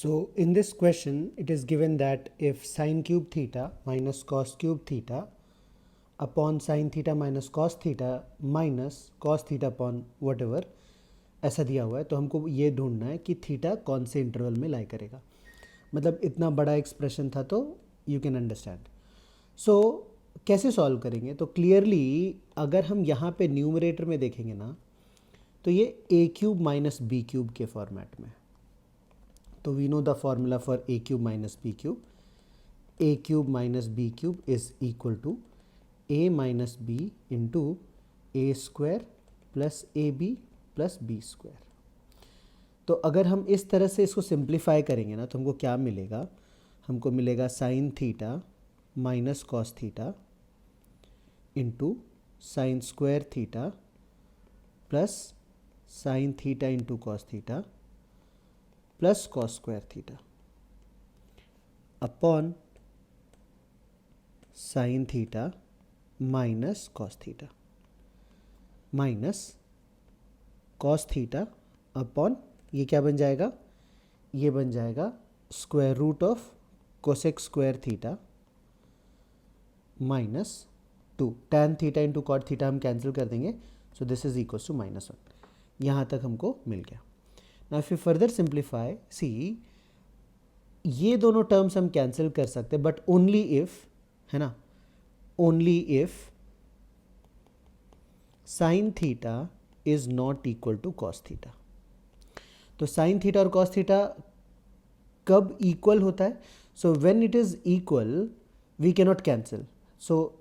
So in this question, it is given that if sine cube theta minus cos cube theta upon sin theta minus cos theta upon whatever ऐसा दिया हुआ है, तो हमको ये ढूंढना है कि थीटा कौन से इंटरवल में लाई करेगा. मतलब इतना बड़ा एक्सप्रेशन था तो यू कैन अंडरस्टैंड. सो कैसे सॉल्व करेंगे? तो क्लियरली अगर हम यहाँ पे न्यूमरेटर में देखेंगे ना, तो ये A cube minus B cube के फॉर्मेट में. तो we know the formula for A cube minus B cube. A cube minus B cube is equal to A minus B into A square plus A B plus B square. तो अगर हम इस तरह से इसको simplify करेंगे ना, तो हमको क्या मिलेगा? हमको मिलेगा sine theta minus cos theta into sine square theta plus sine theta into cos theta plus cos square theta upon sine theta minus cos theta minus cos theta upon ये क्या बन जाएगा? ये बन जाएगा square root of cosec square theta minus 2. Tan theta into cot theta हम cancel कर देंगे, so this is equals to -1. यहाँ तक हमको मिल गया. Now if you further simplify, सी ये दोनों टर्म्स हम कैंसिल कर सकते हैं, बट ओनली इफ, है ना, only if sine theta is not equal to cos theta. तो साइन थीटा और कॉस थीटा कब इक्वल होता है? So when it is equal we cannot cancel. So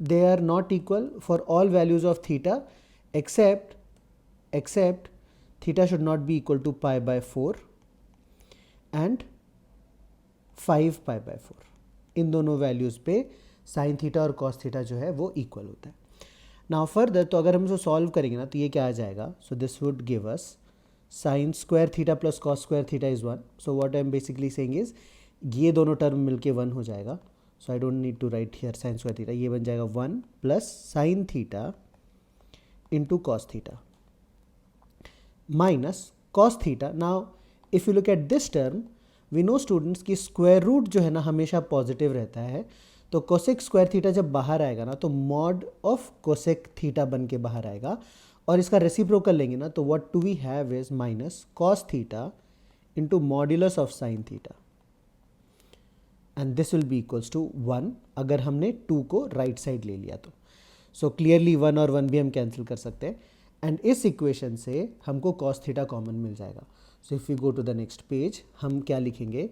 they are not equal for all values of theta except theta should not be equal to pi by 4 and 5 pi by 4. इन दोनों values पे sign theta और cos theta जो है वो equal होता है. Now further, तो अगर हम इसको सॉल्व करेंगे ना, तो ये क्या आ जाएगा? So this would give us sine square theta plus cos square theta is 1. So what I am basically saying is ये दोनों टर्म मिलके 1 हो जाएगा. So I don't need to write here sine square theta. ये बन जाएगा 1 plus sine theta into cos theta minus cos theta. Now if you look at this term, we know students की square root जो है ना हमेशा positive रहता है. तो कोसेक स्क्वायर थीटा जब बाहर आएगा ना, तो मॉड ऑफ कोसेक थीटा बन के बाहर आएगा, और इसका रेसिप्रोकल लेंगे ना, तो what do we have is minus cos theta into modulus of sine theta, and this will be equals to 1 अगर हमने 2 को राइट साइड ले लिया तो. सो क्लियरली 1 और 1 भी हम कैंसिल कर सकते हैं, एंड इस इक्वेशन से हमको कॉस थीटा कॉमन मिल जाएगा. So if you go to the next page, हम क्या लिखेंगे?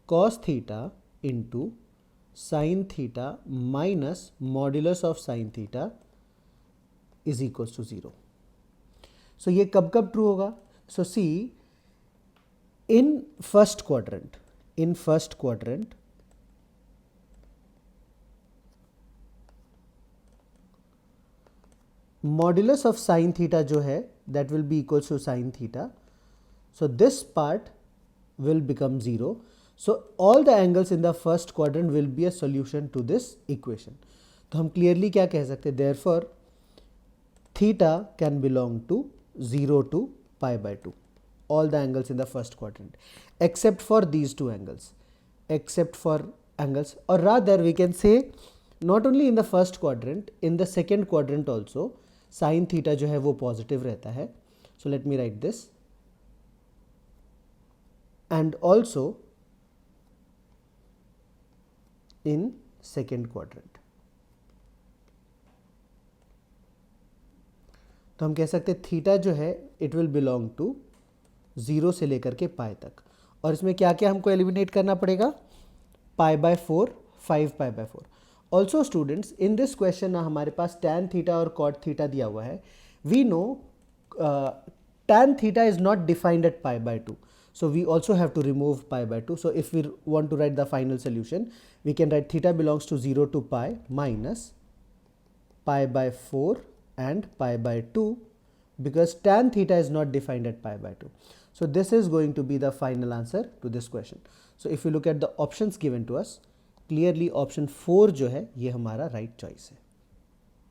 Cos theta into sine theta minus modulus of sine theta is equals to 0. So ये कब कब ट्रू होगा? So see, in first quadrant modulus of sine theta जो है that will be equals to sine theta. So this part will become 0. So all the angles in the first quadrant will be a solution to this equation. तो हम clearly क्या कह सकते हैं? Therefore theta can belong to 0 to pi by 2. All the angles in the first quadrant except for these two angles. Or rather we can say not only in the first quadrant, in the second quadrant also sin theta जो है वो positive रहता है. So let me write this. And also in second quadrant. तो हम कह सकते हैं थीटा जो है इट विल बिलोंग टू 0 से लेकर के पाई तक. और इसमें क्या क्या हमको एलिमिनेट करना पड़ेगा? Pi by 4, 5 pi by 4. Also students, in this question ना हमारे पास टैन थीटा और कॉट थीटा दिया हुआ है. We know tan theta is not defined at pi by 2. So we also have to remove pi by 2. So if we want to write the final solution, we can write theta belongs to 0 to pi minus pi by 4 and pi by 2, because tan theta is not defined at pi by 2. So this is going to be the final answer to this question. So if you look at the options given to us, clearly option 4 जो है ये हमारा right choice है.